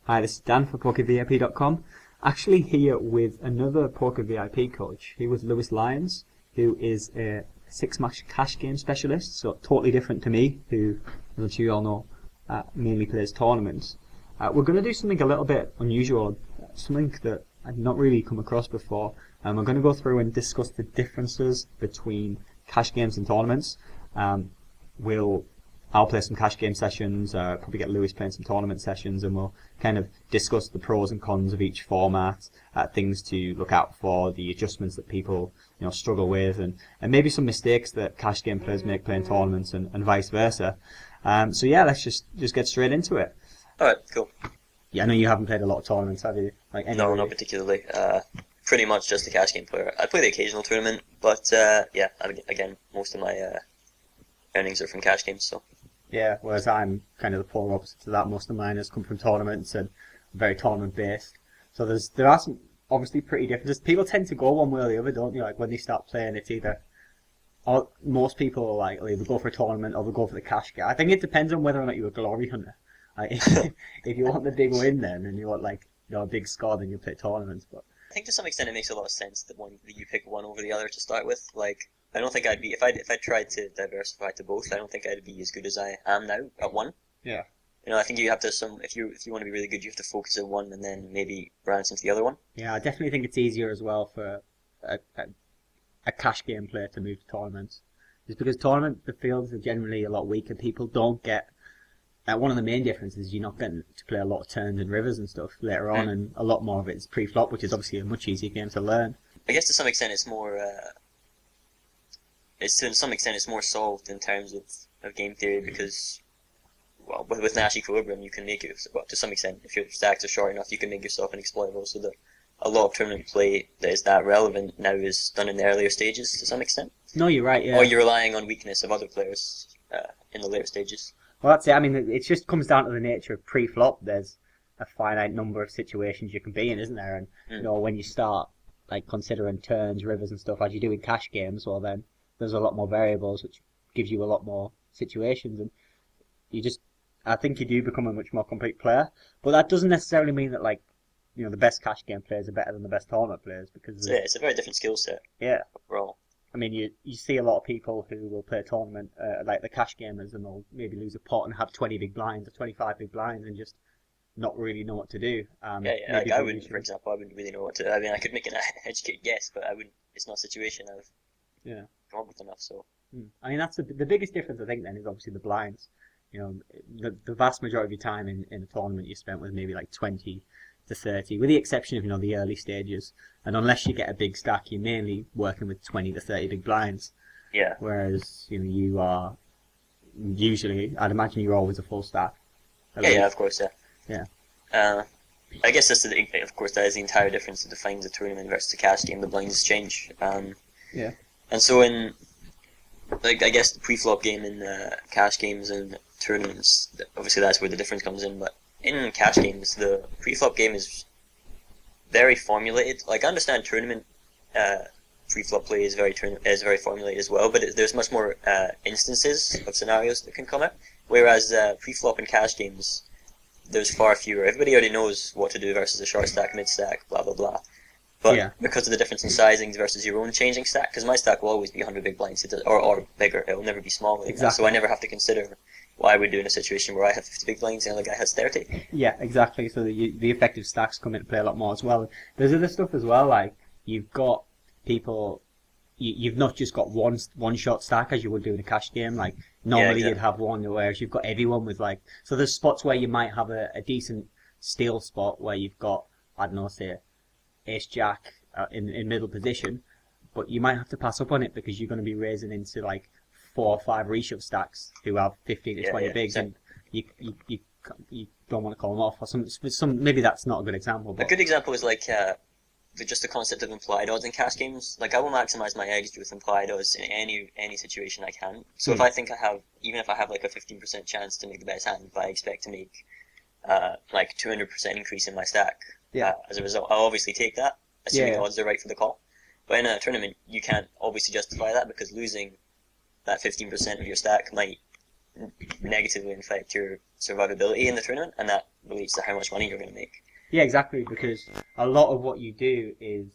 Hi, this is Dan for PokerVIP.com. Actually here with another Poker VIP coach. He was Lyons, who is a six-match cash game specialist, so totally different to me, who, as I'm sure you all know, mainly plays tournaments. We're going to do something a little bit unusual, something that I've not really come across before. We're going to go through and discuss the differences between cash games and tournaments. I'll play some cash game sessions, probably get Lewis playing some tournament sessions, and we'll kind of discuss the pros and cons of each format, things to look out for, the adjustments that people struggle with, and maybe some mistakes that cash game players make playing tournaments, and vice versa. So yeah, let's just get straight into it. Alright, cool. Yeah, I know you haven't played a lot of tournaments, have you? No, not particularly. Pretty much just a cash game player. I play the occasional tournament, but yeah, again, most of my earnings are from cash games, so. Yeah, whereas I'm kind of the polar opposite to that. Most of mine has come from tournaments and very tournament based. So there are some obviously pretty differences. People tend to go one way or the other, don't you? Like when they start playing, it's either, or most people are like, they'll either go for a tournament or they'll go for the cash game. I think it depends on whether or not you're a glory hunter. Like if you want the big win then, and you want a big score, then you play tournaments. But I think to some extent it makes a lot of sense that you pick one over the other to start with. Like, I don't think I'd be, if I tried to diversify to both, I don't think I'd be as good as I am now at one. Yeah. I think you have to if you want to be really good, you have to focus on one and then maybe branch into the other one. Yeah, I definitely think it's easier as well for a cash game player to move to tournaments. Just because the fields are generally a lot weaker. People don't get. One of the main differences is you're not getting to play a lot of turns and rivers and stuff later on, and a lot more of it is pre-flop, which is obviously a much easier game to learn. I guess to some extent it's more. To some extent it's more solved in terms of game theory because, well, with Nash Equilibrium you can make it, well, to some extent, if your stacks are short enough, you can make yourself inexploitable. So that a lot of tournament play that is that relevant now is done in the earlier stages to some extent. No, you're right. Yeah. Or you're relying on weakness of other players in the later stages. Well, that's it. I mean, it just comes down to the nature of pre-flop. There's a finite number of situations you can be in, isn't there? And when you start considering turns, rivers, and stuff as you do in cash games, well then there's a lot more variables, which gives you a lot more situations, and I think you do become a much more complete player. But that doesn't necessarily mean that the best cash game players are better than the best tournament players, because yeah, it's a very different skill set. Yeah. Overall. I mean, you see a lot of people who will play a tournament, like the cash gamers, and they'll maybe lose a pot and have 20 big blinds or 25 big blinds and just not really know what to do. Yeah. I wouldn't, for example, I wouldn't really know what to do. I mean, I could make an educated guess, but I wouldn't. It's not a situation I've come up with enough. So. I mean, that's the biggest difference, I think, then, is obviously the blinds. The vast majority of your time in a tournament you spent with maybe 20 to 30, with the exception of the early stages, and unless you get a big stack, you're mainly working with 20 to 30 big blinds. Yeah. Whereas you are usually, I'd imagine you're always a full stack. Yeah, of course, yeah. I guess of course that is the entire difference that defines a tournament versus a cash game. The blinds change. Yeah. And so in I guess the pre-flop game in cash games and tournaments, obviously that's where the difference comes in, but in cash games, the pre-flop game is very formulated. I understand tournament pre-flop play is very formulated as well, but there's much more instances of scenarios that can come out. Whereas pre-flop and cash games, there's far fewer. Everybody already knows what to do versus a short stack, mid stack, blah blah blah. But because of the difference in sizings versus your own changing stack, because my stack will always be 100 big blinds, or bigger, it will never be small. Exactly. So I never have to consider what I would do in a situation where I have 50 big blinds and the other guy has 30. Yeah, exactly. So the effective stacks come into play a lot more as well. There's other stuff as well, you've got people, you've not just got one shot stack as you would do in a cash game. Normally you'd have one, whereas you've got everyone with so there's spots where you might have a decent steal spot where you've got, I don't know, say ace jack in middle position, but you might have to pass up on it because you're going to be raising into 4 or 5 reshove stacks who have 15 to 20 bigs, and you don't want to call them off. Or some maybe that's not a good example. But a good example is just the concept of implied odds in cash games. I will maximize my eggs with implied odds in any situation I can. So if I think even if I have a 15% chance to make the best hand, if I expect to make 200% increase in my stack, as a result, I'll obviously take that, assuming the odds are right for the call. But in a tournament, you can't obviously justify that because losing that 15% of your stack might negatively affect your survivability in the tournament, and that relates to how much money you're going to make. Yeah, exactly, because a lot of what you do is,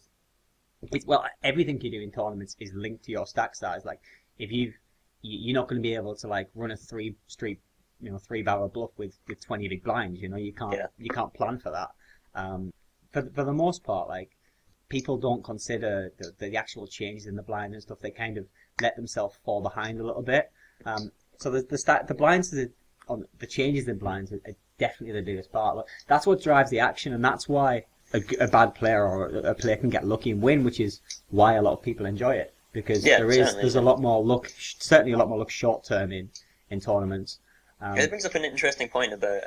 well, everything you do in tournaments is linked to your stack size. Like, if you're not going to be able to like run a three barrel bluff with 20 big blinds. You can't plan for that. For the most part, like, people don't consider the actual changes in the blind and stuff. They kind of let themselves fall behind a little bit. So the blinds, the changes in blinds are definitely the biggest part. But that's what drives the action, and that's why a bad player or a player can get lucky and win, which is why a lot of people enjoy it, because there's a lot more luck, certainly a lot more luck short term in tournaments. It brings up an interesting point about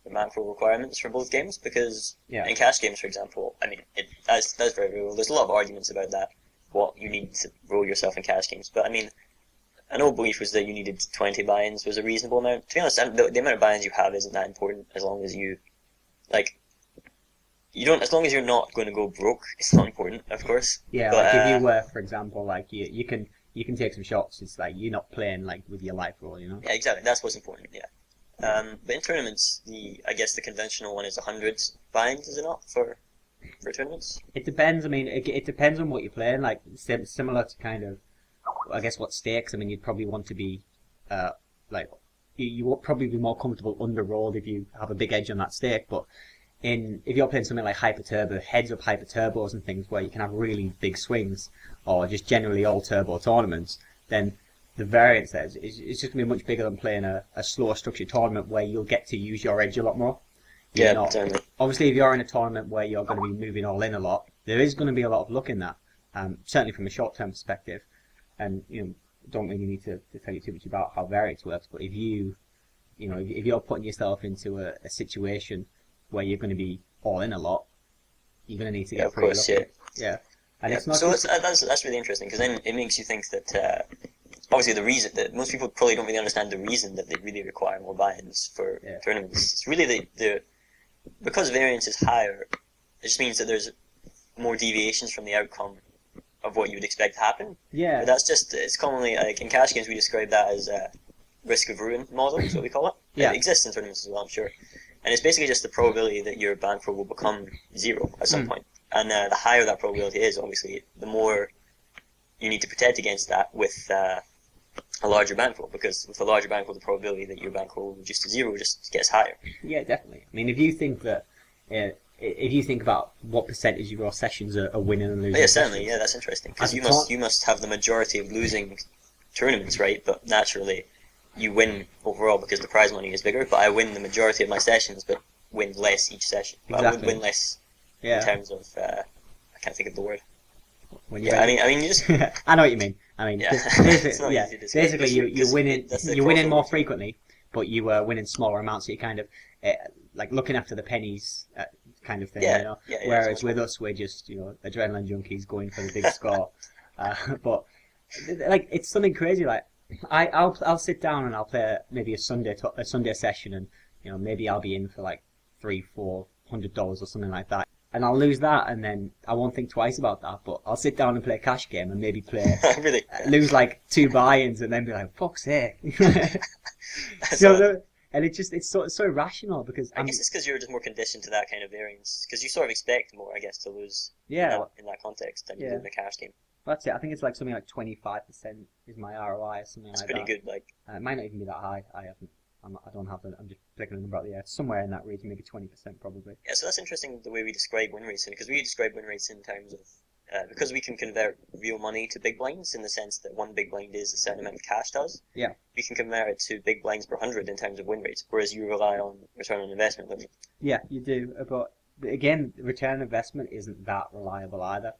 the bankroll requirements for both games, because in cash games, for example, I mean, that's very real. There's a lot of arguments about that, what you need to roll yourself in cash games. But I mean, an old belief was that you needed 20 buy-ins was a reasonable amount. To be honest, the amount of buy-ins you have isn't that important, as long as as long as you're not going to go broke. It's not important, of course. Yeah, but, like if you were, for example, like you can take some shots. It's like you're not playing like with your life roll, Yeah, exactly. That's what's important. Yeah. But in tournaments, I guess the conventional one is 100 buy-ins, is it not, for tournaments? It depends. I mean, it depends on what you're playing. Like similar to kind of, I guess, what stakes. I mean, you'd probably want to be, you would probably be more comfortable under rolled if you have a big edge on that stake. But if you're playing something like hyper turbo, heads up hyper turbos and things where you can have really big swings, or just generally all turbo tournaments, then the variance there is just going to be much bigger than playing a slower structured tournament where you'll get to use your edge a lot more. Certainly. Obviously, if you're in a tournament where you're going to be moving all in a lot, there is going to be a lot of luck in that. Certainly from a short-term perspective, and don't really need to tell you too much about how variance works. But if you're putting yourself into a situation where you're going to be all in a lot, you're going to need to get pretty lucky. Yeah. And it's not. So that's really interesting, because then it makes you think that. Obviously, the reason that most people probably don't really understand the reason that they really require more buy-ins for tournaments. It's really because variance is higher, it just means that there's more deviations from the outcome of what you would expect to happen. Yeah. But it's commonly, like in cash games, we describe that as a risk of ruin model, is what we call it. Yeah. It exists in tournaments as well, I'm sure. And it's basically just the probability that your bankroll will become zero at some point. And the higher that probability is, obviously, the more you need to protect against that with a larger bankroll, because with a larger bankroll, the probability that your bankroll will reduce to zero just gets higher. Yeah, definitely. I mean, if you think about what percentage of your sessions are winning and losing. Yeah, certainly. Yeah, that's interesting, because you must have the majority of losing tournaments, right? But naturally, you win overall because the prize money is bigger. But I win the majority of my sessions, but win less each session. But I would win less in terms of I can't think of the word. I mean, you just. I know what you mean. I mean, basically, basically you're winning more frequently, but you are winning smaller amounts. So you kind of like looking after the pennies, kind of thing. Whereas with us, we're just adrenaline junkies going for the big score. But like it's something crazy. Like I'll sit down and I'll play maybe a Sunday session, and maybe I'll be in for like $300-400 or something like that. And I'll lose that, and then I won't think twice about that. But I'll sit down and play a cash game, and maybe really? Lose like 2 buy-ins, and then be like, "Fuck's sake!" And it's so irrational, because I guess it's because you're just more conditioned to that kind of variance, because you sort of expect more, I guess, to lose. In that context than you do in a cash game. That's it. I think it's like something like 25% is my ROI or something That's like that. That's pretty good. Like it might not even be that high. I don't have the. I'm just picking a number out the air. Somewhere in that region, maybe 20% probably. Yeah, so that's interesting the way we describe win rates, because we describe win rates in terms of because we can convert real money to big blinds in the sense that one big blind is a certain amount of cash does. Yeah. We can convert it to big blinds per 100 in terms of win rates, whereas you rely on return on investment, don't you? Yeah, you do. But again, return on investment isn't that reliable either.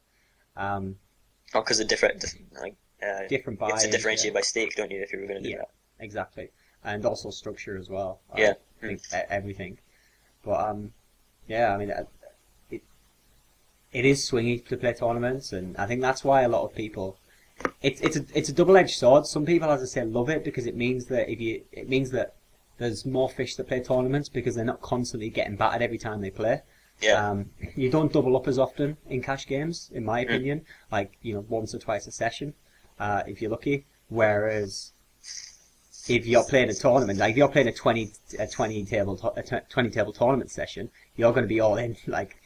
Because of different buys. You have to differentiate by stake, don't you, if you were going to do that? Exactly. And also structure as well. Yeah. I think everything. But I mean, it is swingy to play tournaments, and I think that's why a lot of people. It's a double-edged sword. Some people, as I say, love it because it means that there's more fish that play tournaments because they're not constantly getting battered every time they play. Yeah. You don't double up as often in cash games, in my opinion. Like once or twice a session, if you're lucky. Whereas if you're playing a tournament, like if you're playing a 20 table tournament session, you're going to be all in like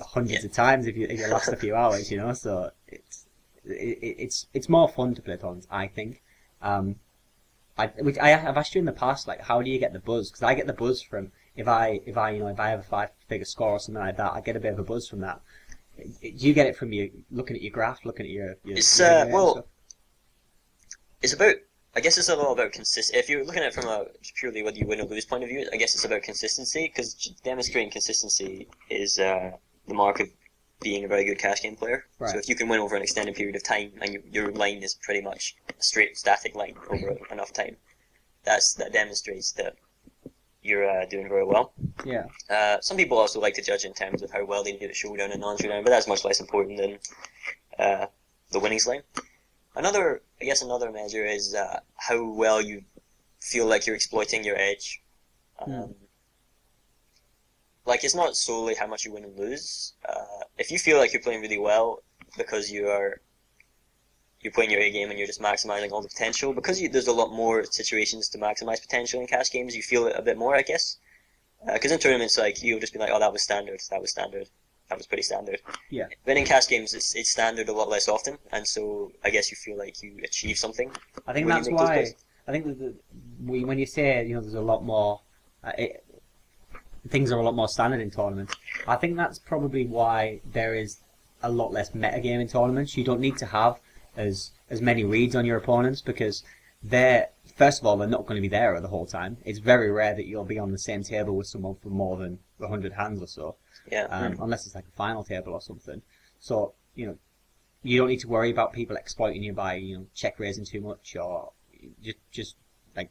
hundreds of times if you last a few hours, you know. So it's more fun to play tournaments, I think. I've asked you in the past, like, how do you get the buzz? Because I get the buzz from if I have a 5-figure score or something like that, I get a bit of a buzz from that. Do you get it from you looking at your graph, looking at your it's about, I guess it's a lot about consistency. If you're looking at it from a purely whether you win or lose point of view, I guess it's about consistency, because demonstrating consistency is the mark of being a very good cash game player. Right. So if you can win over an extended period of time and your line is pretty much a straight static line over enough time, that demonstrates that you're doing very well. Yeah. Some people also like to judge in terms of how well they do at showdown and non-showdown, but that's much less important than the winnings line. Another measure is how well you feel like you're exploiting your edge. Like, it's not solely how much you win and lose. If you feel like you're playing really well because you're playing your A game and you're just maximizing all the potential, because there's a lot more situations to maximize potential in cash games, you feel it a bit more, I guess. Because in tournaments, like, you'll just be like, oh, that was standard, that was pretty standard. Yeah. But in cash games, it's standard a lot less often, and so I guess you feel like you achieve something. I think that's why. I think when you say, you know, there's a lot more, things are a lot more standard in tournaments. I think that's probably why there is a lot less metagame in tournaments. You don't need to have as many reads on your opponents, because first of all, they're not going to be there the whole time. It's very rare that you'll be on the same table with someone for more than 100 hands or so. Yeah. Unless it's like a final table or something. So, you know, you don't need to worry about people exploiting you by, you know, check raising too much or just like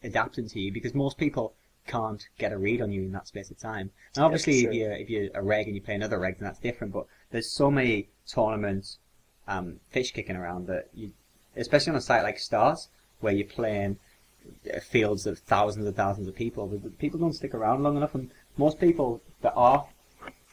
adapting to you, because most people can't get a read on you in that space of time. And obviously, if you're a reg and you play another reg, then that's different. But there's so many tournaments fish kicking around that especially on a site like Stars, where you're playing fields of thousands of people, people don't stick around long enough, and most people that are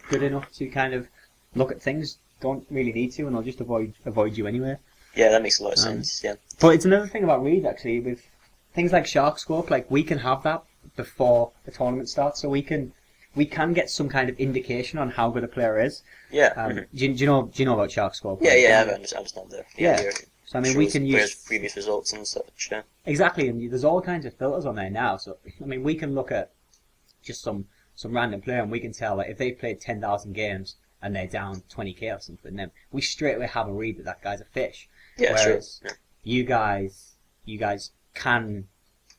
good enough to kind of look at things don't really need to, and they'll just avoid you anyway. Yeah, that makes a lot of sense. Yeah. But it's another thing about read, actually, with things like Shark Scope. Like, we can have that before the tournament starts, so we can get some kind of indication on how good a player is. Yeah. Do you know about Shark Scope? Yeah, I understand the idea. So I mean, we can use previous results and such. Yeah. Exactly, and there's all kinds of filters on there now. So I mean, we can look at just some random player, and we can tell that if they've played 10,000 games and they're down 20k or something, then we straight away have a read that guy's a fish. Yeah, Whereas sure. you guys can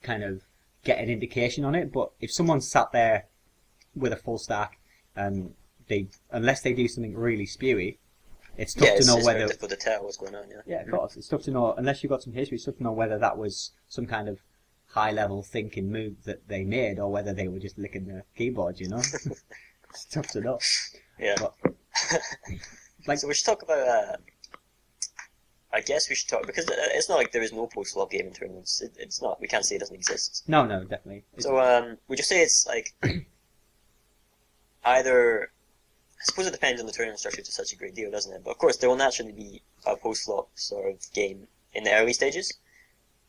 kind of get an indication on it, but if someone's sat there with a full stack and unless they do something really spewy, it's tough to know whether. It's difficult to tell what's going on. Yeah, of course, it's tough to know unless you've got some history. It's tough to know whether that was some kind of high-level thinking move that they made, or whether they were just licking the keyboard. You know, it's tough to know. Yeah. But, so we should talk about. I guess we should talk, because it's not like there is no post-flop game in tournaments. It's not. We can't say it doesn't exist. No, definitely. So would you say it's like either? I suppose it depends on the tournament structure to such a great deal, doesn't it? But of course, there will naturally be a post-flop sort of game in the early stages.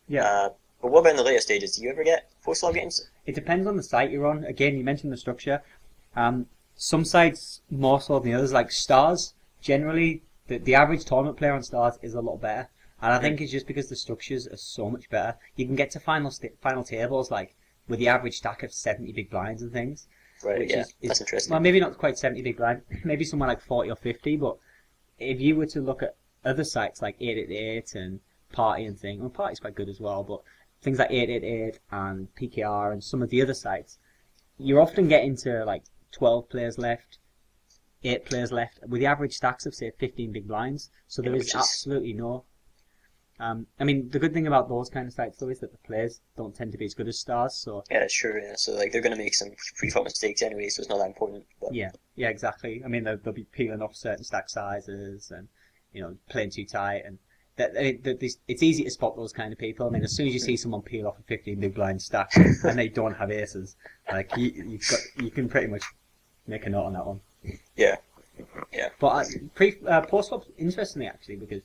Yeah. But what about in the later stages? Do you ever get post-flop games? It depends on the site you're on. Again, you mentioned the structure. Some sites more so than the others, like Stars. Generally, the average tournament player on Stars is a lot better, and I think it's just because the structures are so much better. You can get to final tables like with the average stack of 70 big blinds and things. Right, yeah, that's interesting. Well, maybe not quite 70 big blind, maybe somewhere like 40 or 50, but if you were to look at other sites like 888 and Party and thing, well, Party's quite good as well, but things like 888 and PKR and some of the other sites, you're often getting to like 12 players left, 8 players left, with the average stacks of, say, 15 big blinds, so there is absolutely no... I mean, the good thing about those kind of sites, though, is that the players don't tend to be as good as Stars, so... Yeah, sure, yeah. So, like, they're going to make some pre-flop mistakes anyway, so it's not that important. But... Yeah, exactly. I mean, they'll be peeling off certain stack sizes and, you know, playing too tight, and it's easy to spot those kind of people. I mean, as soon as you see someone peel off a 15 big blind stack and they don't have aces, like, you can pretty much make a note on that one. Yeah. But post-flop's interesting, actually, because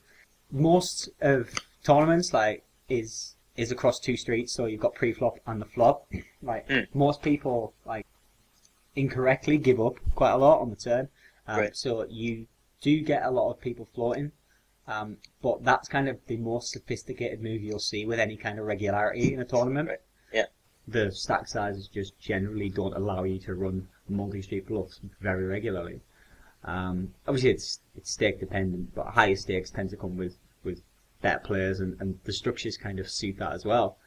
most of tournaments, like, is is across two streets, so you've got pre-flop and the flop. Like most people like incorrectly give up quite a lot on the turn, so you do get a lot of people floating. But that's kind of the most sophisticated move you'll see with any kind of regularity in a tournament. Right. Yeah. The stack sizes just generally don't allow you to run multi-street bluffs very regularly. Obviously, it's stake dependent, but higher stakes tend to come with better players, and the structures kind of suit that as well.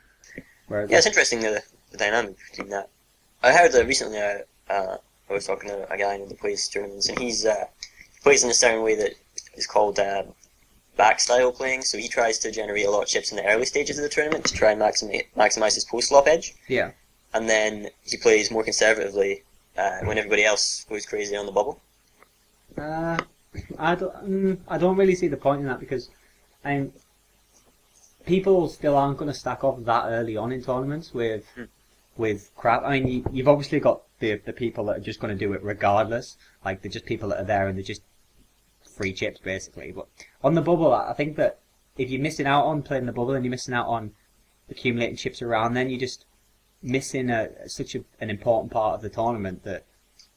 Whereas it's interesting the dynamic between that. I heard recently. I was talking to a guy that plays tournaments, and he plays in a certain way that is called Backstyle Playing. So he tries to generate a lot of chips in the early stages of the tournament to try and maximize his post-flop edge. Yeah. And then he plays more conservatively when everybody else goes crazy on the bubble. I don't really see the point in that, because people still aren't going to stack off that early on in tournaments with crap. I mean, you've obviously got the people that are just going to do it regardless. Like, they're just people that are there and they're just free chips, basically. But on the bubble, I think that if you're missing out on playing the bubble and you're missing out on accumulating chips around, then you're just missing such an important part of the tournament that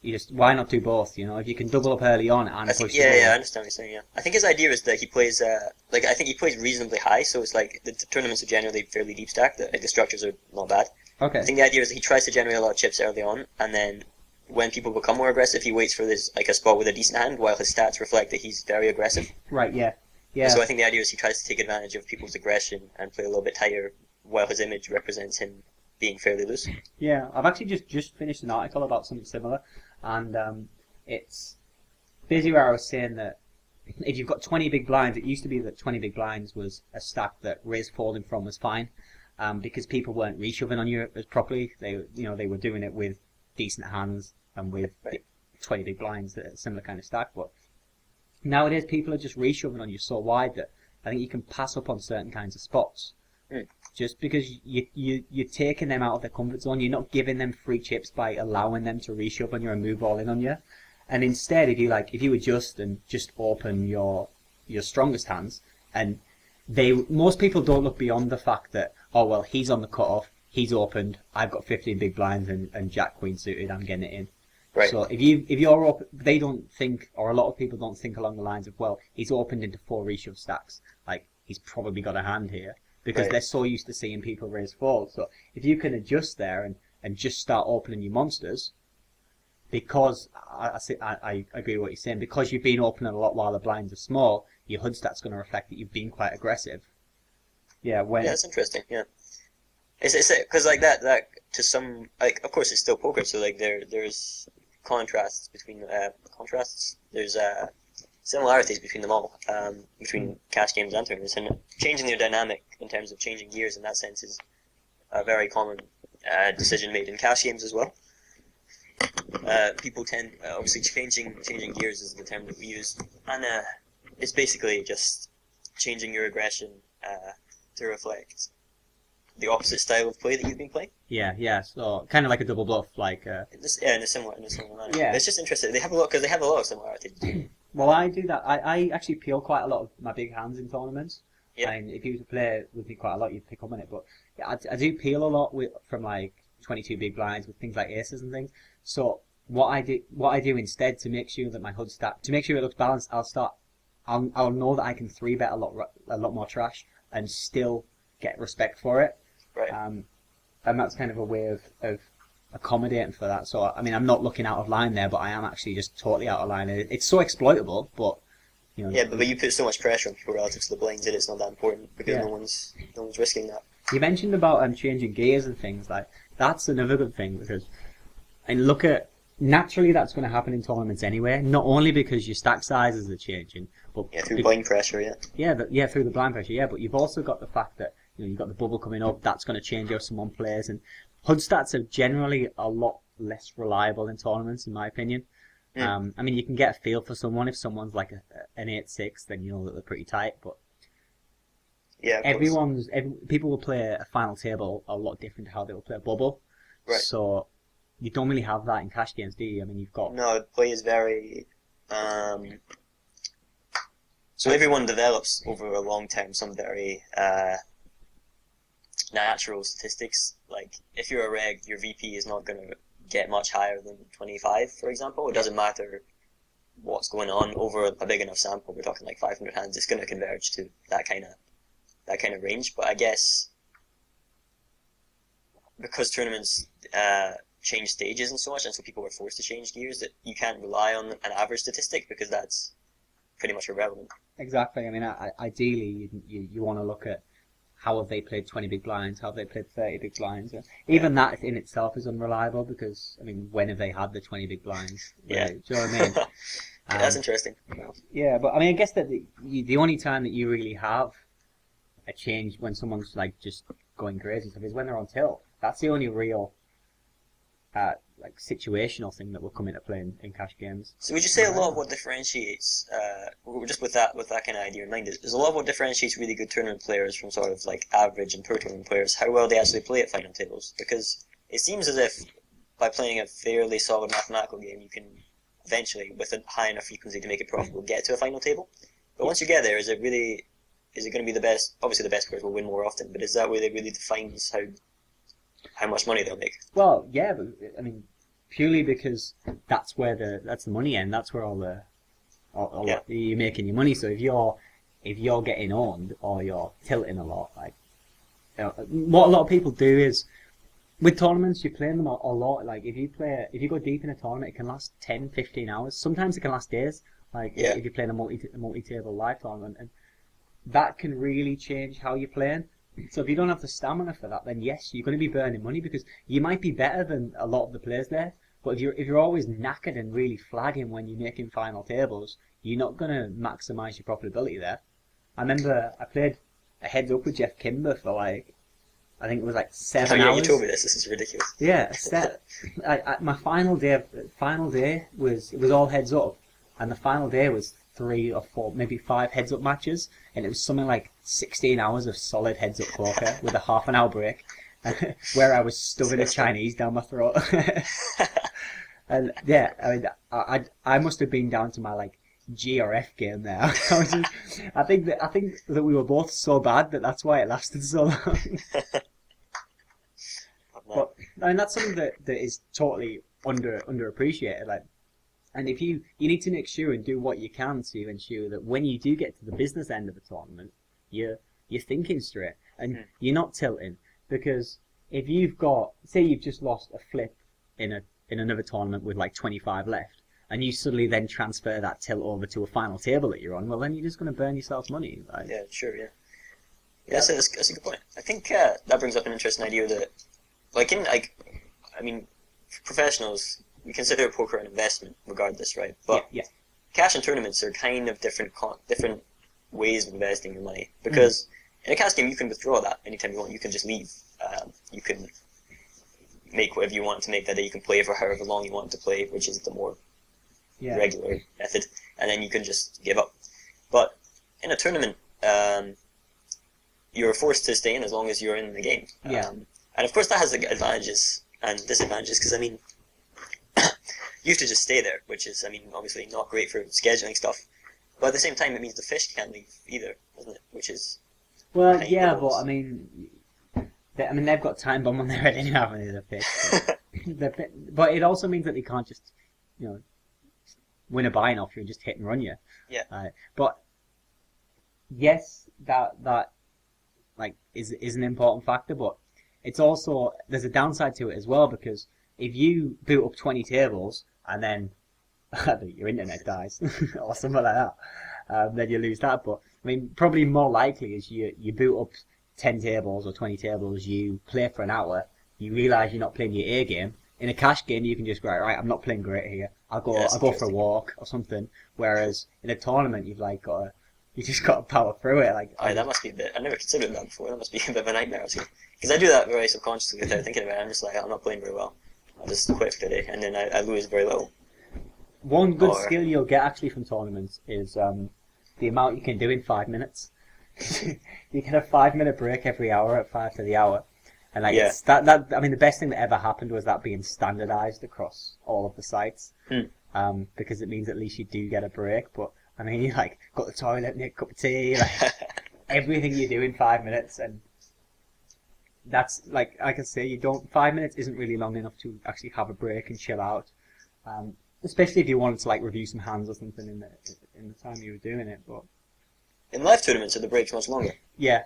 you just, why not do both? You know, if you can double up early on and push the ball. I understand what you're saying. Yeah, I think his idea is that he plays I think he plays reasonably high, so it's like the tournaments are generally fairly deep stacked. The structures are not bad. Okay. I think the idea is that he tries to generate a lot of chips early on, and then when people become more aggressive, he waits for this like a spot with a decent hand, while his stats reflect that he's very aggressive. Right. Yeah. Yeah. So I think the idea is he tries to take advantage of people's aggression and play a little bit tighter, while his image represents him being fairly loose. Yeah, I've actually just finished an article about something similar, and it's basically where I was saying that if you've got 20 big blinds, it used to be that 20 big blinds was a stack that raise folding from was fine, because people weren't reshoving on you as properly. They were doing it with decent hands and with 20 big blinds, that are a similar kind of stack. But nowadays people are just reshoving on you so wide that I think you can pass up on certain kinds of spots. Just because you're taking them out of their comfort zone. You're not giving them free chips by allowing them to reshove on you and move all in on you. And instead, if you adjust and just open your strongest hands, and most people don't look beyond the fact that, oh well, he's on the cutoff, he's opened, I've got 15 big blinds and Jack Queen suited, I'm getting it in. Right. So if you're open, they don't think, or a lot of people don't think along the lines of, well, he's opened into 4 reshove stacks, like he's probably got a hand here. Because they're so used to seeing people raise fold. So if you can adjust there and just start opening your monsters, because I agree with what you're saying, because you've been opening a lot while the blinds are small, your HUD stat's going to reflect that you've been quite aggressive. Yeah, that's interesting. Yeah, it's because like that to some, like, of course it's still poker, so like there's contrasts between there's similarities between them all, between cash games and tournaments, and changing their dynamic in terms of changing gears in that sense is a very common decision made in cash games as well. People tend, obviously changing gears is the term that we use, and it's basically just changing your aggression to reflect the opposite style of play that you've been playing. Yeah. So kind of like a double bluff, like. In a similar manner. Yeah. It's just interesting. They have a lot of similarities. Well, I do that. I actually peel quite a lot of my big hands in tournaments. Yeah. And if you were to play with me quite a lot, you'd pick up on it. But yeah, I do peel a lot from like 22 big blinds with things like aces and things. So what I do instead to make sure that my HUD stat, to make sure it looks balanced, I'll know that I can 3-bet a lot more trash and still get respect for it. Right. And that's kind of a way of accommodating for that. So I mean, I'm not looking out of line there, but I am actually just totally out of line. It's so exploitable, but you know. Yeah, but you put so much pressure on people relative to the blinds that it's not that important, because no one's risking that. You mentioned about changing gears and things like that's another good thing, because and look at naturally that's going to happen in tournaments anyway. Not only because your stack sizes are changing, but through blind pressure, through the blind pressure, but you've also got the fact that you've got the bubble coming up. That's going to change how someone plays, and HUD stats are generally a lot less reliable in tournaments, in my opinion. I mean, you can get a feel for someone. If someone's like an 8-6, then you know that they're pretty tight. But people will play a final table a lot different to how they will play a bubble. Right. So you don't really have that in cash games, do you? I mean, you've got play is very. So everyone develops over a long term some very natural statistics. Like if you're a reg, your VP is not going to get much higher than 25, for example. It doesn't matter what's going on over a big enough sample. We're talking like 500 hands. It's going to converge to that kind of range. But I guess because tournaments change stages and so much, and so people were forced to change gears, that you can't rely on an average statistic because that's pretty much irrelevant. Exactly. I mean, ideally, you want to look at how have they played 20 big blinds, how have they played 30 big blinds. Even that in itself is unreliable because, I mean, when have they had the 20 big blinds? Yeah. Do you know what I mean? That's interesting. Yeah, but I mean, I guess that the only time that you really have a change when someone's like just going crazy stuff is when they're on tilt. That's the only real like situational thing that will come into play in cash games. So would you say a lot of what differentiates, just with that kind of idea in mind, is a lot of what differentiates really good tournament players from sort of like average and pro tournament players how well they actually play at final tables? Because it seems as if by playing a fairly solid mathematical game, you can eventually, with a high enough frequency to make it profitable, get to a final table. But once you get there, is it going to be the best? Obviously, the best players will win more often, but is that where it really defines how much money they'll make? Well, yeah, but I mean, purely because that's the money end. That's where you're making your money. So if you're getting owned or you're tilting a lot, like what a lot of people do is with tournaments, you're playing them a lot. Like if you go deep in a tournament, it can last 10, 15 hours. Sometimes it can last days. Like if you're playing a multi-table live tournament, and that can really change how you're playing. So if you don't have the stamina for that, then yes, you're going to be burning money because you might be better than a lot of the players there. But if you're always knackered and really flagging when you're making final tables, you're not going to maximise your profitability there. I remember I played a heads up with Jeff Kimber for like, I think it was like 7 hours. You told me this. This is ridiculous. Yeah, my final day was all heads up, and the final day was 3 or 4, maybe 5 heads up matches, and it was something like 16 hours of solid heads up poker with a half an hour break, where I was stuffing a Chinese down my throat. And yeah, I mean, I must have been down to my like G or F game there. I think that we were both so bad that's why it lasted so long. But I mean, that's something that is totally underappreciated. Like, and if you need to make sure and do what you can to ensure that when you do get to the business end of the tournament, you're thinking straight and you're not tilting. Because if you've got, say you've just lost a flip in another tournament with like 25 left, and you suddenly then transfer that tilt over to a final table that you're on, well then you're just going to burn yourself money. Like, yeah, sure, yeah. That's a good point. I think that brings up an interesting idea that, like I mean, for professionals, we consider poker an investment regardless, right? But yeah. Cash and tournaments are kind of different ways of investing your money. Because in a cash game, you can withdraw that anytime you want. You can just leave. You can make whatever you want to make that day. You can play for however long you want to play, which is the more regular method. And then you can just give up. But in a tournament, you're forced to stay in as long as you're in the game. And of course that has advantages and disadvantages, because I mean, you have to just stay there, which is, I mean, obviously not great for scheduling stuff. But at the same time, it means the fish can't leave either, doesn't it? Which is... Well, yeah, but I mean, they've got time bomb on their head anyhow, haven't they, the fish? But it also means that they can't just, win a buy-in off you and just hit and run you. Yeah. But yes, that like is an important factor, but it's also, there's a downside to it as well, because if you boot up 20 tables and then your internet dies or something like that, then you lose that. But I mean, probably more likely is you boot up 10 tables or 20 tables, you play for an hour, you realise you're not playing your A game. In a cash game, you can just go, right, I'm not playing great here. I'll go for a walk or something. Whereas in a tournament, you just got to power through it. Like, that must be a bit. I never considered that before. That must be a bit of a nightmare. Because I do that very subconsciously without thinking about it. I'm just like, I'm not playing very well. I'll just quit for today, and then I lose very little. One good skill you'll get actually from tournaments is the amount you can do in 5 minutes. You get a 5-minute break every hour at 5 to the hour. And like that, I mean, the best thing that ever happened was that being standardized across all of the sites, because it means at least you do get a break. But I mean, you like go to the toilet, make a cup of tea, like everything you do in 5 minutes, and that's like I say, you don't 5 minutes isn't really long enough to actually have a break and chill out. Especially if you wanted to like review some hands or something in the time you were doing it. But in live tournaments, are the breaks much longer? yeah,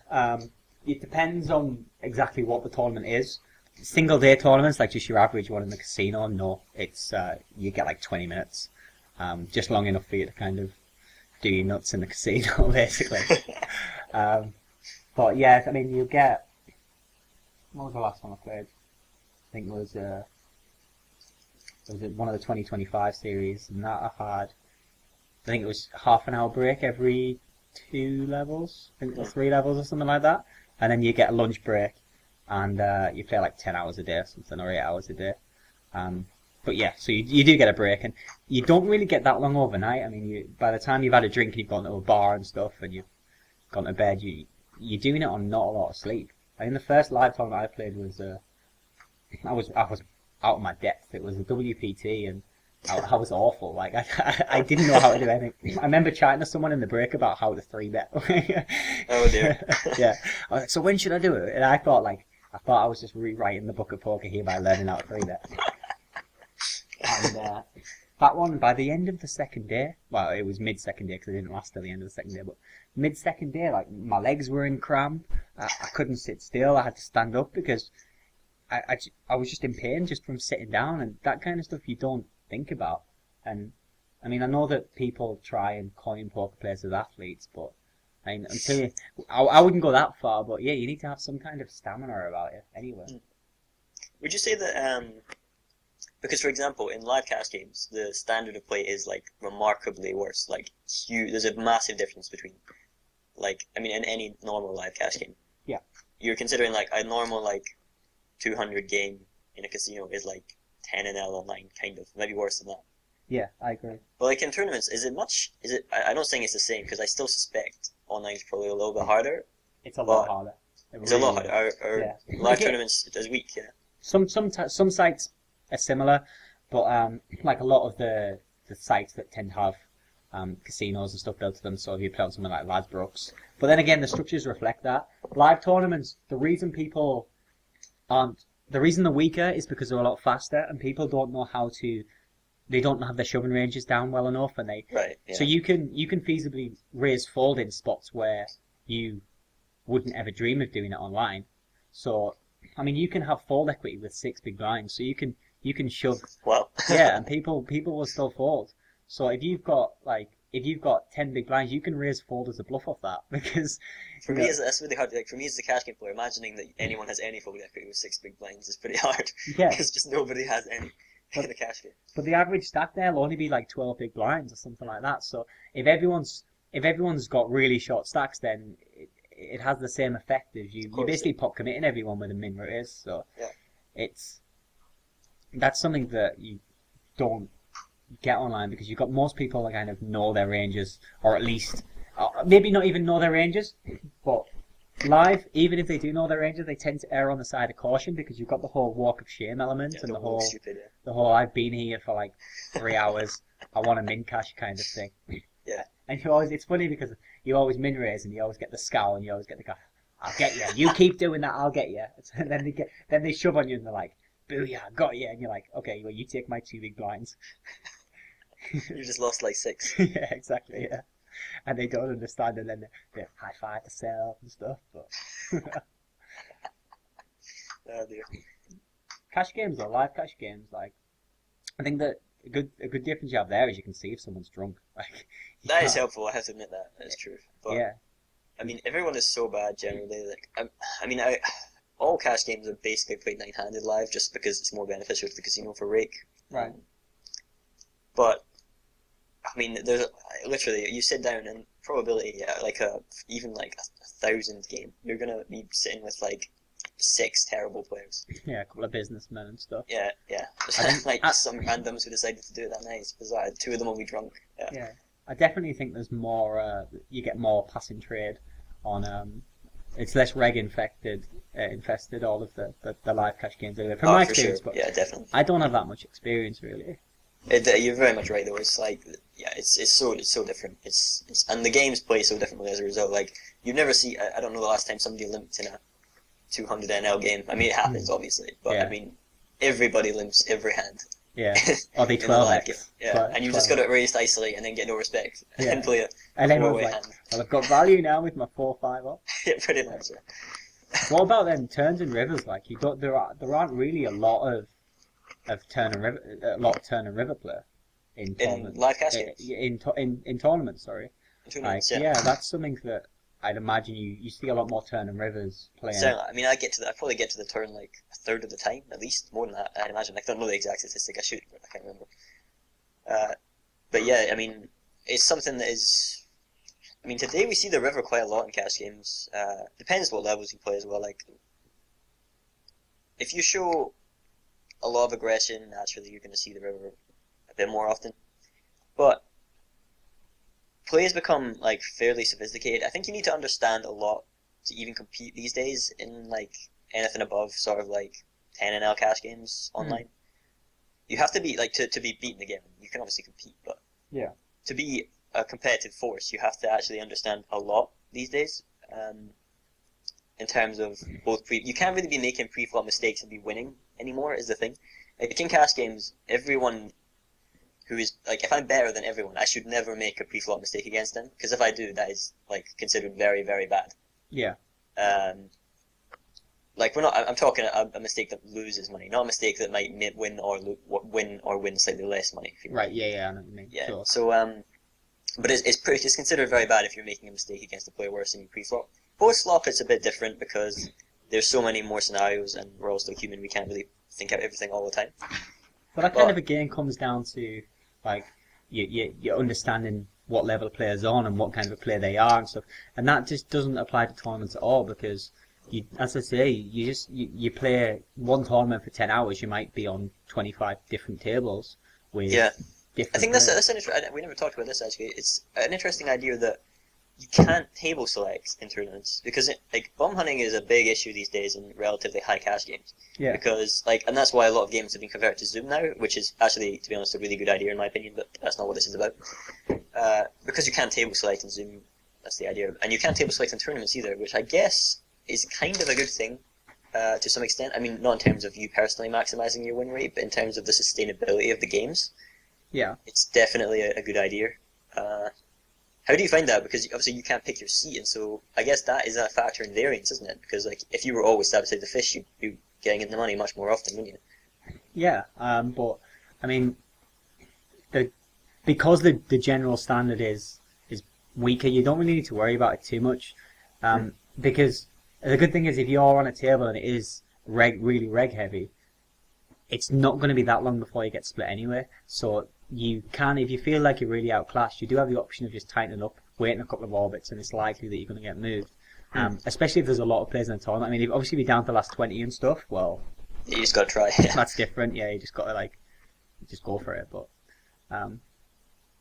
it depends on exactly what the tournament is. Single day tournaments, like just your average one in the casino, no, it's you get like 20 minutes, just long enough for you to kind of do your nuts in the casino, basically. But yeah, I mean, you get. What was the last one I played? I think it was one of the 2025 series, and that I had. I think it was half an hour break every 2 levels. I think it was 3 levels or something like that, and then you get a lunch break, and you play like 10 hours a day or something, or 8 hours a day. But yeah, so you do get a break, and you don't really get that long overnight. I mean, by the time you've had a drink and you've gone to a bar and stuff, and you've gone to bed, you're doing it on not a lot of sleep. I mean, the first live tournament I played was I was out of my depth. It was a WPT, and I was awful. Like I didn't know how to do anything. I remember chatting to someone in the break about how to 3-bet. Oh dear. Yeah. I was like, so when should I do it? And I thought I was just rewriting the book of poker here by learning how to 3-bet. And that one, by the end of the second day, well, it was mid-second day because it didn't last till the end of the second day, but mid-second day, like, my legs were in cramp. I couldn't sit still. I had to stand up because I was just in pain just from sitting down, and that kind of stuff you don't think about. And, I mean, I know that people try and coin poker players as athletes, but, I mean, I wouldn't go that far, but yeah, you need to have some kind of stamina about you, anyway. Would you say that, because, for example, in live cash games, the standard of play is, like, remarkably worse. Like, huge. There's a massive difference between, like, I mean, in any normal live cash game. Yeah. You're considering, like, a normal, like, 200 game in a casino is, like, 10 and L online, kind of. Maybe worse than that. Yeah, I agree. But, like, in tournaments, I don't think it's the same, because I still suspect online is probably a little bit harder. It's a lot harder. It's a lot harder. Are live tournaments as weak, yeah? Some sites are similar, but like a lot of the sites that tend to have casinos and stuff built to them, so if you play on something like Ladbrokes. But then again, the structures reflect that. Live tournaments, the reason they're weaker is because they're a lot faster, and people don't know they don't have their shoving ranges down well enough, and Right, yeah. so you can feasibly raise fold in spots where you wouldn't ever dream of doing it online. So, I mean, you can have fold equity with 6 big blinds, so you can shove. Well. Yeah, and people will still fold. So if you've got 10 big blinds, you can raise fold as a bluff off that, because For me, that's really hard. Like, for me, as a cash game player, imagining that anyone has any fold equity with 6 big blinds is pretty hard. Yeah. Because just nobody has any in a cash game. But the average stack there will only be like 12 big blinds or something like that. So if everyone's got really short stacks, then it has the same effect as you basically pop committing everyone with a min raise. So yeah. That's something that you don't get online, because you've got most people that kind of know their ranges, or at least maybe not even know their ranges, but live, even if they do know their ranges, they tend to err on the side of caution, because you've got the whole walk of shame element, and the whole I've been here for like 3 hours, I want a min cash kind of thing. Yeah. And it's funny because you always min raise and you always get the scowl and you always get the guy, I'll get you. You keep doing that, I'll get you. And then they shove on you and they're like, booyah, got you. And you're like, okay, well, you take my 2 big blinds. You just lost like 6. Yeah, exactly, yeah. And they don't understand, and then they high five to sell and stuff. But oh dear. Cash games or live cash games, like, I think that a good difference you have there is you can see if someone's drunk. Like, that is helpful. I have to admit that is true. But yeah. I mean, everyone is so bad generally. Like, all cash games are basically played 9-handed live, just because it's more beneficial to the casino for rake. Right. But I mean, there's literally, you sit down and probability, even like a 1,000 game, you're gonna be sitting with like 6 terrible players. Yeah, a couple of businessmen and stuff. Yeah. Like some randoms who decided to do it that night. It's bizarre. 2 of them will be drunk. Yeah. I definitely think there's more. You get more passing trade on. It's less reg infested. All of the live cash games anyway. From my experience, sure. But yeah, definitely. I don't have that much experience really. You're very much right though. It's like, yeah, it's so different. It's and the games play so differently as a result. Like, you never see. I don't know the last time somebody limped in 200 NL game. I mean, it happens obviously, but Yeah. I mean, everybody limps every hand. Yeah. Or they in a live 12x. game. Yeah, and you've just got to raise isolate and then get no respect Yeah. and play a And then I was four-way like, hand. well, I've got value now with my 4-5 up. Yeah, pretty much. Yeah. What about then turns and rivers? Like there aren't really a lot of turn and river play in tournaments. live cast games? In tournaments, sorry. Tournaments, Like, yeah, that's something that I'd imagine you see a lot more turn and rivers playing. So, I mean, I probably get to the turn like a third of the time, at least more than that. I'd imagine. I don't know the exact statistic. I should, but I can't remember. But yeah, I mean, it's something that is. I mean, today we see the river quite a lot in cash games. Depends what levels you play as well. Like, if you show a lot of aggression, naturally you're going to see the river a bit more often. But plays become like fairly sophisticated. I think you need to understand a lot to even compete these days in like anything above sort of like 10 NL cash games online. You have to be like to be beaten again. You can obviously compete, but Yeah. to be a competitive force, you have to actually understand a lot these days. In terms of both you can't really be making pre-flop mistakes and be winning anymore. Is the thing. Like in cash games, everyone who is like, if I'm better than everyone, I should never make a pre-flop mistake against them, because if I do, that is like considered very, very bad. Yeah. Like we're not. I'm talking a mistake that loses money, not a mistake that might win or win slightly less money. If you Right. Yeah. I know what you mean. Yeah. Sure. So but it's considered very bad if you're making a mistake against a player worse than you pre-flop. Post-flop, it's a bit different because there's so many more scenarios, and we're all still human. We can't really think out everything all the time. But that kind of again comes down to like you're understanding what level a player's on and what kind of a player they are and stuff, and that just doesn't apply to tournaments at all, because you, as I say, you play one tournament for 10 hours, you might be on 25 different tables with different. I think that's an we never talked about this actually. It's an interesting idea that you can't table select in tournaments, because like bum hunting is a big issue these days in relatively high cash games. Yeah. Because and that's why a lot of games have been converted to Zoom now, which is actually, to be honest, a really good idea in my opinion. But that's not what this is about. Because you can't table select in Zoom, that's the idea, and you can't table select in tournaments either, which I guess is kind of a good thing to some extent. I mean, not in terms of you personally maximizing your win rate, but in terms of the sustainability of the games. Yeah. It's definitely a good idea. How do you find that? Because obviously you can't pick your seat, and so I guess that is a factor in variance, isn't it? Because like if you were always stab beside the fish, you'd be getting in the money much more often, wouldn't you? Yeah. But I mean, because the general standard is weaker, you don't really need to worry about it too much. Because the good thing is, if you're on a table and it is really reg heavy, it's not going to be that long before you get split anyway. So you can, if you feel like you're really outclassed, you do have the option of just tightening up, waiting a couple of orbits, and it's likely that you're going to get moved. Especially if there's a lot of players in the tournament. I mean, if obviously be down to the last 20 and stuff, well, you just got to try. That's different. Yeah, you just got to just go for it. But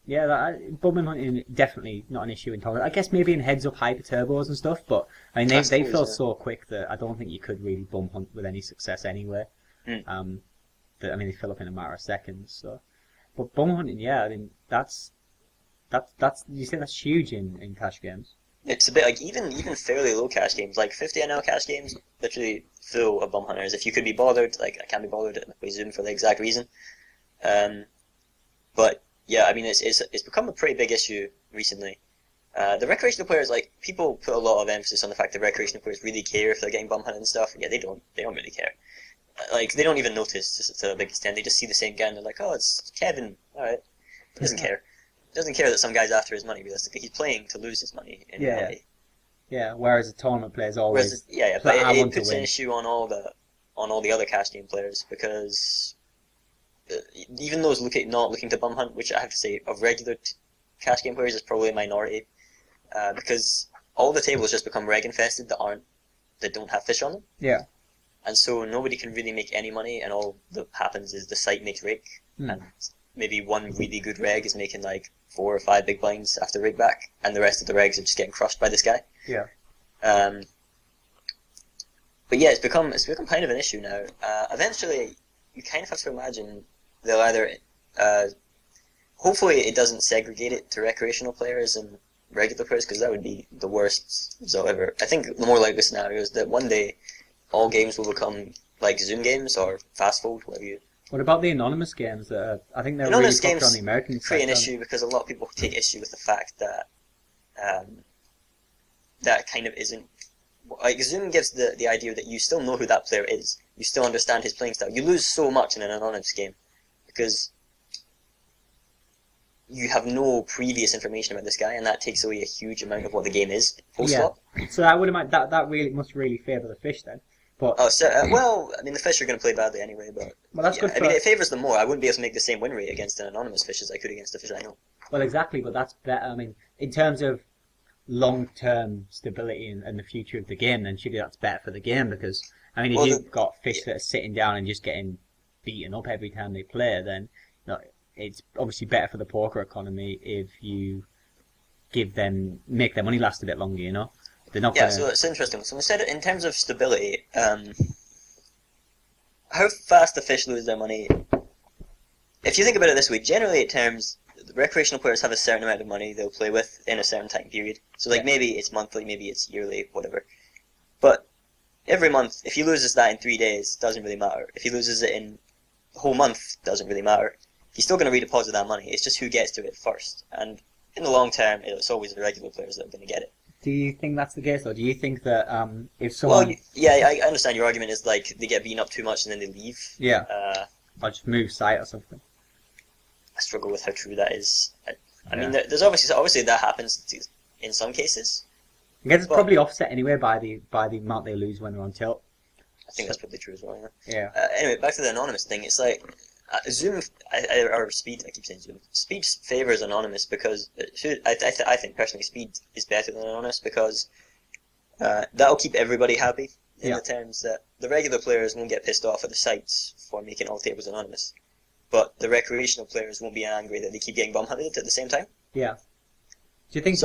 yeah, bumming hunting definitely not an issue in tournament. I guess maybe in heads up hyper turbos and stuff, but I mean they feel so quick that I don't think you could really bum hunt with any success anyway. I mean they fill up in a matter of seconds. So, but bum hunting, yeah, I mean that's you say that's huge in cash games. It's a bit like even fairly low cash games, like 50 NL cash games, literally full of bum hunters. If you could be bothered, like I can't be bothered at Zoom for the exact reason. But yeah, I mean it's become a pretty big issue recently. The recreational players, like people put a lot of emphasis on the fact that recreational players really care if they're getting bum hunted and stuff. Yeah, they don't really care. Like they don't even notice to a big extent. They just see the same guy and they're like, oh, it's Kevin. All right, he doesn't care. He doesn't care that some guy's after his money. Realistically, he's playing to lose his money in reality. Yeah. Whereas a tournament player's always but it puts an issue on all the other cash game players, because even those not looking to bum hunt, which I have to say of regular cash game players is probably a minority, because all the tables just become reg infested that don't have fish on them. Yeah. And so nobody can really make any money, and all that happens is the site makes rake, and maybe one really good reg is making like 4 or 5 big blinds after rig back, and the rest of the regs are just getting crushed by this guy. Yeah. But yeah, it's become kind of an issue now. Eventually, you kind of have to imagine they'll either, hopefully it doesn't segregate it to recreational players and regular players, because that would be the worst result ever. I think the more likely scenario is that one day all games will become like Zoom games or fast fold, whatever you. What about the anonymous games that I think they're Anonymous really popular on games the American create side? an issue because a lot of people take issue with the fact that that kind of isn't. Like Zoom gives the idea that you still know who that player is. You still understand his playing style. You lose so much in an anonymous game because you have no previous information about this guy, and that takes away a huge amount of what the game is. Postflop. Yeah. So I would imagine that really must really favour the fish then. But well, I mean, the fish are going to play badly anyway, but well, that's good. I mean, it favours them more. I wouldn't be able to make the same win rate against an anonymous fish as I could against a fish I know. Well, exactly, but that's better. I mean, in terms of long-term stability and the future of the game, then surely that's better for the game because, I mean, if you've got fish that are sitting down and just getting beaten up every time they play, then it's obviously better for the poker economy if you make their money last a bit longer, you know? They're not so it's interesting. So instead, in terms of stability, how fast the fish lose their money, if you think about it this way, generally at terms, the recreational players have a certain amount of money they'll play with in a certain time period. So maybe it's monthly, maybe it's yearly, whatever. But every month, if he loses that in 3 days, doesn't really matter. If he loses it in the whole month, doesn't really matter. He's still going to redeposit that money. It's just who gets to it first. And in the long term, it's always the regular players that are going to get it. Do you think that's the case, or do you think that if someone... Well, yeah, I understand your argument is like they get beaten up too much and then they leave. Yeah, or just move site or something. I struggle with how true that is. I mean, there's obviously that happens in some cases. I guess it's probably offset anyway by the amount they lose when they're on tilt. I think that's probably true as well. Yeah. Anyway, back to the anonymous thing. It's like Zoom or Speed. I keep saying Zoom. Speed favors anonymous because I think personally Speed is better than anonymous because that'll keep everybody happy in the terms that the regular players won't get pissed off at the sites for making all tables anonymous, but the recreational players won't be angry that they keep getting bum hunted at the same time. Yeah. Do you think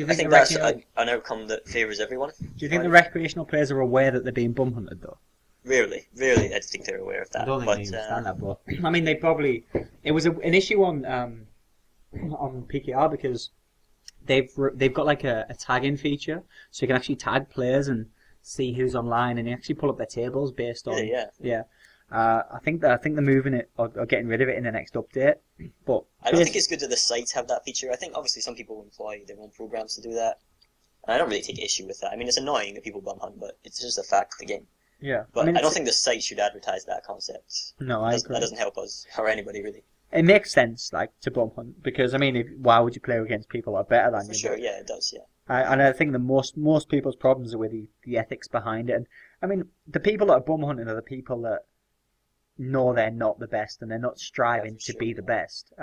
I think that's an outcome that favours everyone. Do you think the recreational players are aware that they're being bum hunted though? Rarely, I think they're aware of that. I don't think they understand that, but I mean, they probably. It was an issue on PKR because they've got like a tagging feature, so you can actually tag players and see who's online, and you actually pull up their tables based on. Yeah. I think they're moving it or getting rid of it in the next update. But I don't think it's good that the sites have that feature. I think obviously some people employ their own programs to do that, and I don't really take issue with that. I mean, it's annoying that people bum hunt, but it's just a fact of the game. Yeah, but I don't think the site should advertise that concept. No, I agree. That doesn't help us or anybody really. It makes sense, like, to bum hunt because I mean, why would you play against people that are better than you? Sure, yeah, it does, yeah. And I think the most people's problems are with the ethics behind it. And I mean, the people that are bum hunting are the people that know they're not the best and they're not striving to be the best.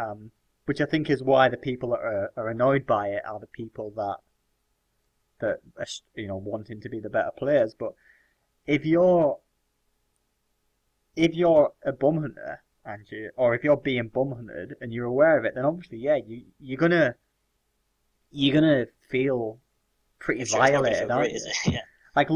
Which I think is why the people that are annoyed by it are the people that are, wanting to be the better players. But if you're a bum hunter or if you're being bum hunted and you're aware of it, then obviously you're gonna feel pretty violated, aren't you? Yeah. Like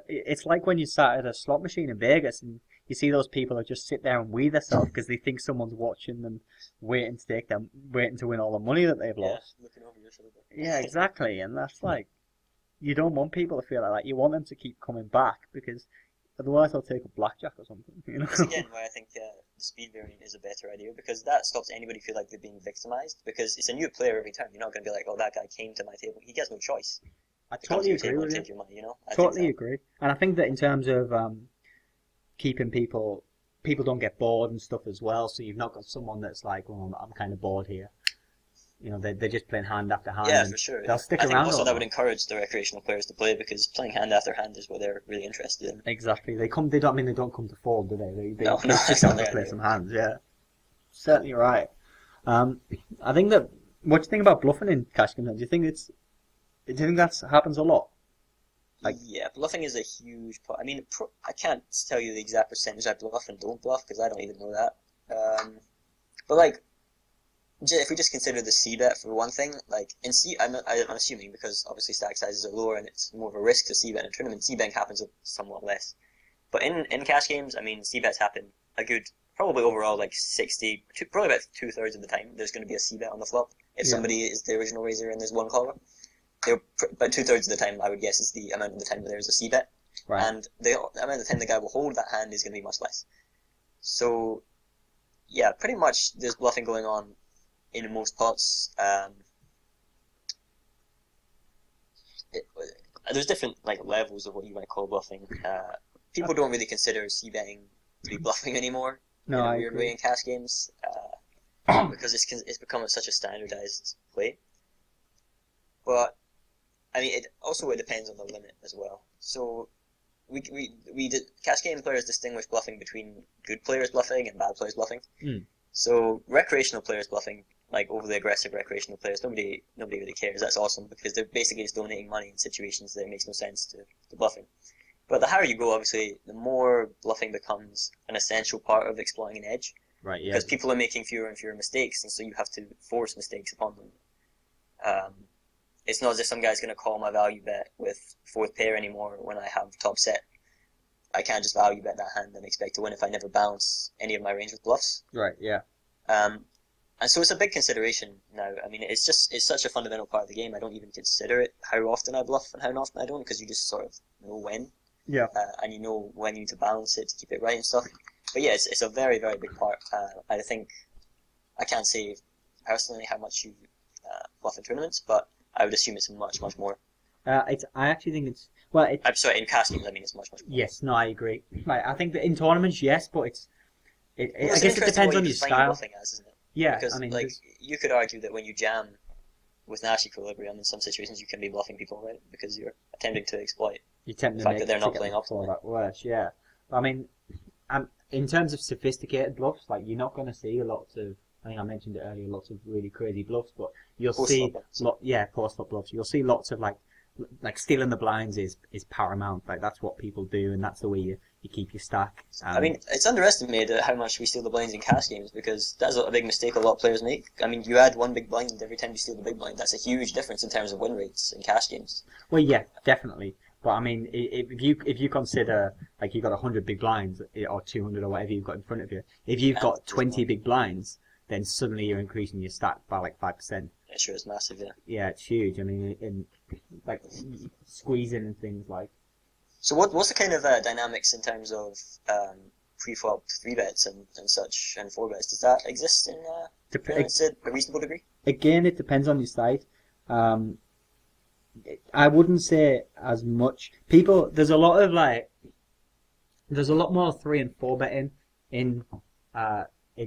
it's like when you sat at a slot machine in Vegas and you see those people that just sit there and wee themselves because they think someone's watching them, waiting to win all the money that they've lost. Looking over your shoulder. Yeah, exactly, and that's like. You don't want people to feel like that. You want them to keep coming back because otherwise they'll take a blackjack or something. That's again why I think the speed variant is a better idea because that stops anybody feel like they're being victimized because it's a new player every time. You're not going to be like, oh, that guy came to my table. He has no choice. I totally agree with you. Take your money, Totally agree. And I think that in terms of keeping people don't get bored and stuff as well. So you've not got someone that's like, well, I'm kind of bored here. They're just playing hand after hand. Yeah, for sure. They'll stick around. I think also that would lot. encourage the recreational players to play because playing hand after hand is what they're really interested in. Exactly. They don't come to fold, do they? They no, just want to play some hands. Yeah, certainly right. I think that. What do you think about bluffing in cash games? Do you think that happens a lot? Yeah, bluffing is a huge part. I mean, I can't tell you the exact percentage I bluff and don't bluff because I don't even know that. But like. If we just consider the C-bet for one thing, like in I'm assuming because obviously stack sizes are lower and it's more of a risk to C-bet in a tournament, C-betting happens somewhat less. But in cash games, I mean, C-bets happen a good, probably overall like 60, probably about 2/3 of the time there's going to be a C-bet on the flop. If somebody is the original raiser and there's one caller, about 2/3 of the time I would guess is the amount of the time that there's a C-bet. Right. and the amount of time the guy will hold that hand is going to be much less. So, yeah, pretty much there's bluffing going on in most pots. There's different like levels of what you might call bluffing. People don't really consider c-betting to be bluffing anymore in a weird way in cash games, because it's become such a standardized play. But I mean, it depends on the limit as well. So cash game players distinguish bluffing between good players bluffing and bad players bluffing. So recreational players bluffing, like overly aggressive recreational players, nobody really cares. That's awesome because they're basically just donating money in situations that it makes no sense to bluffing. But the higher you go, obviously, the more bluffing becomes an essential part of exploiting an edge. Right. Yeah. Because people are making fewer and fewer mistakes, and so you have to force mistakes upon them. It's not as if some guy's going to call my value bet with fourth pair anymore when I have top set. I can't just value bet that hand and expect to win if I never balance any of my range with bluffs. Right. Yeah. And so it's a big consideration now. I mean, it's such a fundamental part of the game. I don't even consider it how often I bluff and how often I don't, because you just sort of know when. Yeah. And you know when you need to balance it to keep it right and stuff. But yeah, it's a very, very big part. I think I can't say personally how much you bluff in tournaments, but I would assume it's much, much more. I actually think it's I'm sorry, in cash games I mean it's much, much more. Yes, no, I agree. Like, I think that in tournaments, yes, but I guess it depends on your style. Bluffing as, isn't it? Yeah, because I mean, like you could argue that when you jam with Nash equilibrium, in some situations you can be bluffing people, right? Because you're attempting to exploit you tend the to fact that they're not playing optimally. That worse, yeah. I mean, in terms of sophisticated bluffs, like you're not going to see lots of. I think I mentioned it earlier, lots of really crazy bluffs, but you'll see post-flop bluffs. You'll see lots of like stealing the blinds is paramount. Like that's what people do, and that's the way you keep your stack. I mean, it's underestimated how much we steal the blinds in cash games, because that's a big mistake a lot of players make. I mean, you add one big blind every time you steal the big blind. That's a huge difference in terms of win rates in cash games. Well, yeah, definitely. But I mean, if you consider like you've got 100 big blinds or 200 or whatever you've got in front of you, if you've got 20 big blinds, then suddenly you're increasing your stack by like 5%. It sure is massive, yeah. Yeah, it's huge. I mean, in like squeezing and things like. So what's the kind of dynamics in terms of pre-flop 3-bets and such and 4-bets? Does that exist in a reasonable degree? Again, it depends on your site. I wouldn't say as much. There's a lot more 3 and 4 betting in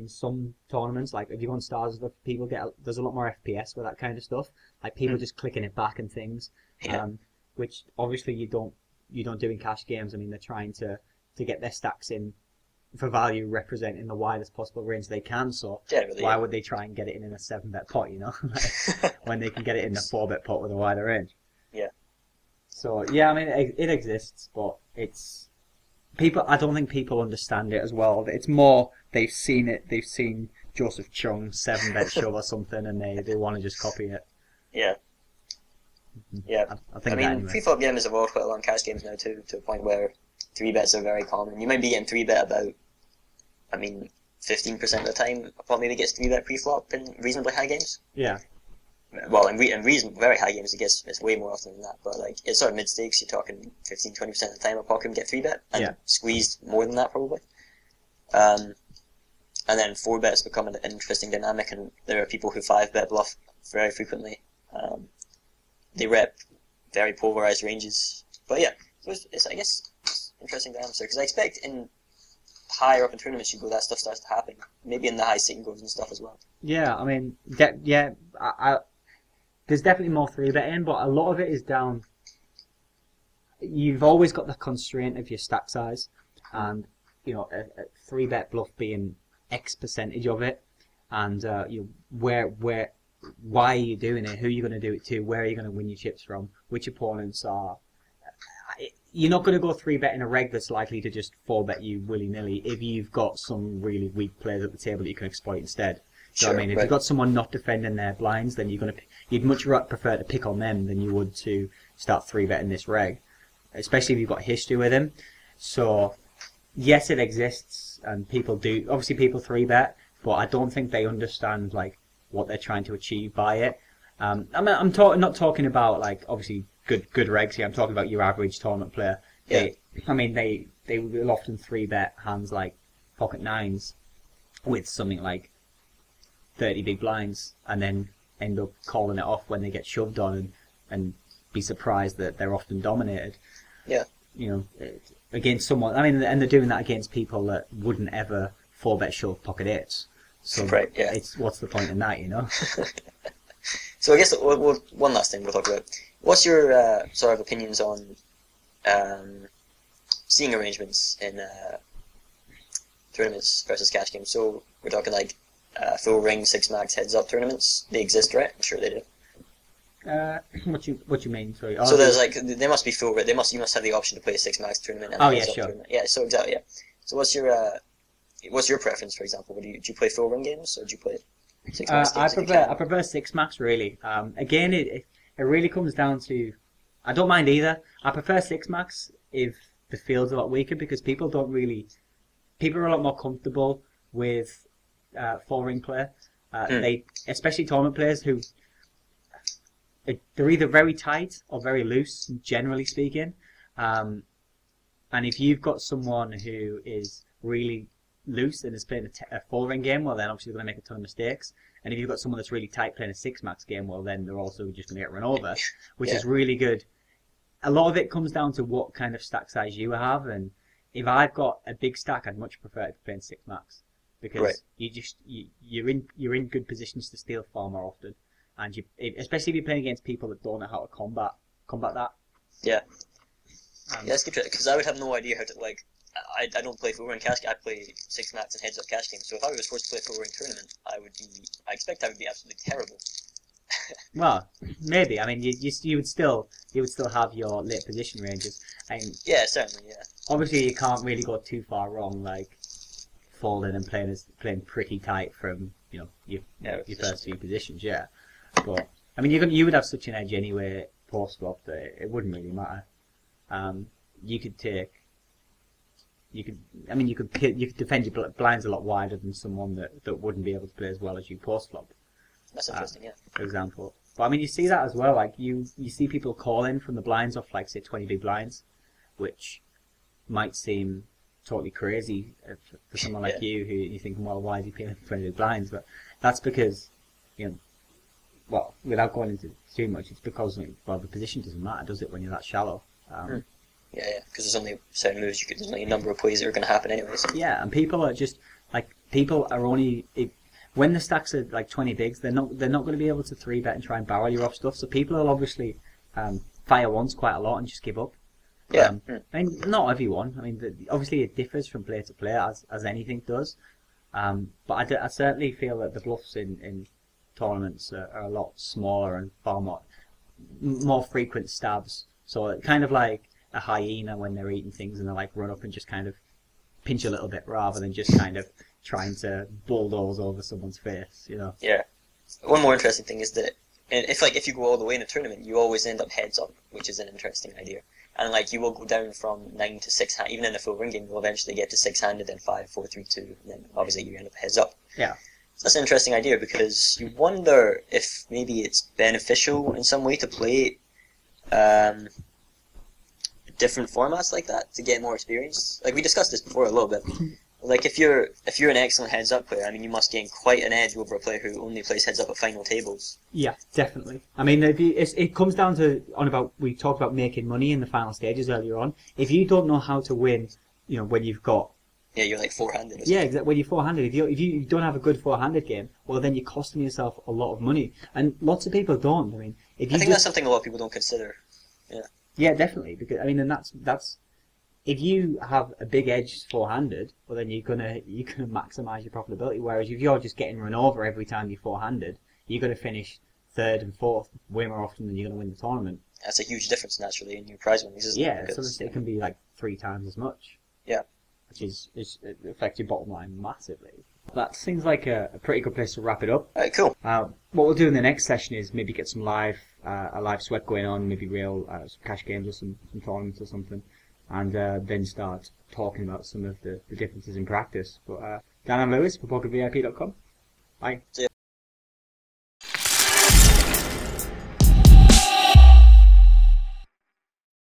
some tournaments. Like if you go on Stars, there's a lot more FPS with that kind of stuff. Like people just clicking it back and things, which obviously you don't do in cash games. I mean, they're trying to get their stacks in for value, representing the widest possible range they can. So why would they try and get it in a 7-bet pot? You know, when they can get it in a 4-bet pot with a wider range. Yeah. So yeah, I mean, it exists, but it's people. I don't think people understand it as well. It's more they've seen it. They've seen Joseph Chung 7-bet shove or something, and they want to just copy it. Yeah. Yeah. I mean, pre-flop games have evolved quite a lot in cash games now too, to a point where 3-bets are very common. You might be getting 3-bet about, 15% of the time. A pot maybe gets 3-bet pre-flop in reasonably high games. Yeah. Well, in very high games, it's way more often than that. But like it's sort of mid stakes, you're talking 15-20% of the time a pot can get 3-bet and squeezed more than that probably. And then 4-bets become an interesting dynamic, and there are people who 5-bet bluff very frequently. They rep very polarized ranges. But yeah, so I guess it's interesting to answer, because I expect in higher up in tournaments you go, that stuff starts to happen. Maybe in the high sitting goes and stuff as well. Yeah, I mean, there's definitely more 3-betting, but a lot of it is down. You've always got the constraint of your stack size, and a 3-bet bluff being X percentage of it, and why are you doing it? Who are you going to do it to? Where are you going to win your chips from? Which opponents are? You're not going to go 3-betting a reg that's likely to just 4-bet you willy-nilly if you've got some really weak players at the table that you can exploit instead. So I mean, if you've got someone not defending their blinds, then you'd much prefer to pick on them than you would to start 3-betting this reg, especially if you've got history with him. So yes, it exists, and people 3-bet, but I don't think they understand like what they're trying to achieve by it. I'm not talking about like obviously good regs here. I'm talking about your average tournament player Yeah. They will often 3-bet hands like pocket nines with something like 30 big blinds, and then end up calling it off when they get shoved on, and be surprised that they're often dominated. Yeah. Against someone. And they're doing that against people that wouldn't ever 4-bet shove pocket eights. So right. Yeah. It's what's the point in that, So I guess one last thing we'll talk about. What's your sort of opinions on seeing arrangements in tournaments versus cash games? So we're talking like full ring, 6-max, heads-up tournaments. They exist, right? I'm sure they do. What you mean? Sorry. So there's like they must be full. You must have the option to play a 6-max tournament. And yeah, sure. Tournament. Yeah. So exactly. Yeah. So what's your preference, for example? Do you play full ring games, or do you play 6-max games? I prefer 6-max really. Again, it really comes down to, I don't mind either. I prefer 6-max if the field's a lot weaker, because people are a lot more comfortable with 4-ring play. Especially tournament players who they're either very tight or very loose, generally speaking. And if you've got someone who is really loose and is playing a 4-ring game, well, then obviously they're going to make a ton of mistakes. And if you've got someone that's really tight playing a 6-max game, well, then they're also just going to get run over, which is really good. A lot of it comes down to what kind of stack size you have, and if I've got a big stack, I'd much prefer to be playing 6-max, because you're in good positions to steal far more often, and especially if you're playing against people that don't know how to combat that. Yeah. That's good, because I would have no idea how to, like, I don't play full ring cash. I play 6-max and heads up cash games. So if I was forced to play full ring tournament, I expect I would be absolutely terrible. Well, maybe. I mean, you would still have your late position ranges. And yeah, certainly. Yeah. Obviously, you can't really go too far wrong, like folding and playing pretty tight from your first few positions. Yeah, but I mean, you would have such an edge anyway post flop that it wouldn't really matter. You could defend your blinds a lot wider than someone that wouldn't be able to play as well as you post flop. That's interesting, yeah. For example. But I mean, you see that as well. Like you see people calling from the blinds off, like say 20 big blinds, which might seem totally crazy for someone like you, who you're thinking, well, why is he playing 20 big blinds? But that's because, well, without going into too much, it's because the position doesn't matter, does it, when you're that shallow? Yeah, because there's only certain moves there's only a number of plays that are going to happen anyway. So. Yeah, and people are only. When the stacks are like 20 bigs, they're not going to be able to 3-bet and try and barrel you off stuff. So people will obviously fire once quite a lot and just give up. Yeah. I mean, not everyone. I mean, obviously it differs from player to player, as anything does. But I certainly feel that the bluffs in tournaments are a lot smaller and far more frequent stabs. So kind of like a hyena when they're eating things, and they like run up and just kind of pinch a little bit rather than just kind of trying to bulldoze over someone's face, Yeah. One more interesting thing is that if you go all the way in a tournament, you always end up heads up, which is an interesting idea. And like you will go down from 9 to 6 hand, even in a full ring game, you'll eventually get to 6-handed, then 5, 4, 3, 2, and then obviously you end up heads up. Yeah. So that's an interesting idea, because you wonder if maybe it's beneficial in some way to play different formats like that to get more experience. Like we discussed this before a little bit. Like if you're an excellent heads up player, I mean, you must gain quite an edge over a player who only plays heads up at final tables. Yeah, definitely. I mean, it comes down to we talked about making money in the final stages earlier on. If you don't know how to win, when you've got you're like 4-handed. Yeah, exactly. When you're 4-handed, if you don't have a good 4-handed game, well, then you're costing yourself a lot of money, and lots of people don't. I mean, I think that's something a lot of people don't consider. Yeah. Yeah, definitely. Because I mean, and that's. If you have a big edge 4-handed, well then you're gonna maximise your profitability. Whereas if you're just getting run over every time you're 4-handed, you're gonna finish 3rd and 4th way more often than you're gonna win the tournament. That's a huge difference naturally in your prize winnings, isn't it? Yeah, so it can be like 3 times as much. Yeah, which it affects your bottom line massively. That seems like a pretty good place to wrap it up. Alright, cool. What we'll do in the next session is maybe get some a live sweat going on, maybe real some cash games or some tournaments or something. And then start talking about some of the differences in practice. But Dan and Lewis for PokerVIP.com. Bye. See ya.